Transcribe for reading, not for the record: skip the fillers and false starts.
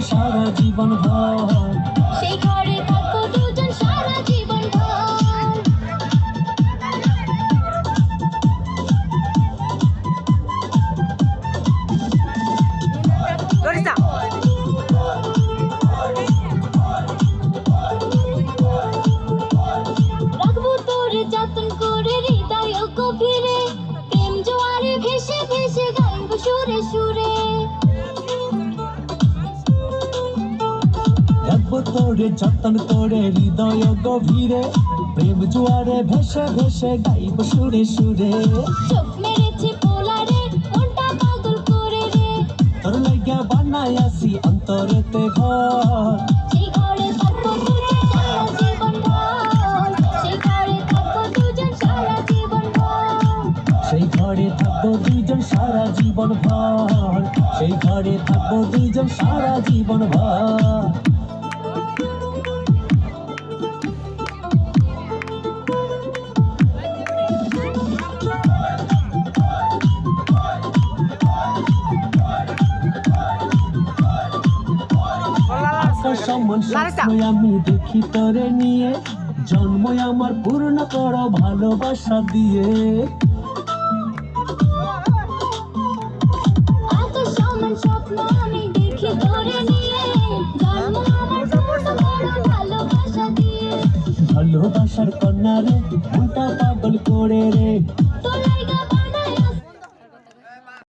সারা জীবন ভর। সেই ঘরে থাকবো দুজন সারা জীবন ভর। রাখবো তোরে যতন করে হৃদয় গভীরে, প্রেম জোয়ারে ভেসে ভেসে গাইবো সুরে সুরে। রাখবো তোরে যতন করে হৃদয় গভীরে, প্রেম জোয়ারে ভেসে ভেসে গাইব সুরে সুরে। চোখ মেরেছে পোলারে মনটা পাগল করে রে, তোর লাইগা বানাই আসি অন্তরেতে ঘর। সেই ঘরে থাকবো দুজন সারা জীবন ভর। সেই ঘরে থাকবো দুজন সারা জীবন ভর। সেই ঘরে থাকবো দুইজন সারা জীবন ভর। সেই ঘরে থাকবো দুইজন সারা জীবন ভর। সমান স্বপ্ন আমি দেখি তোরে নিয়ে, জন্ম আমার পূর্ণ করো ভালোবাসা দিয়ে। আকাশ সমান স্বপ্ন আমি দেখি তোরে নিয়ে, জন্ম আমার পূর্ণ করো ভালোবাসা দিয়ে। ভালোবাসার কন্যা রে মনটা পাগল করে রে,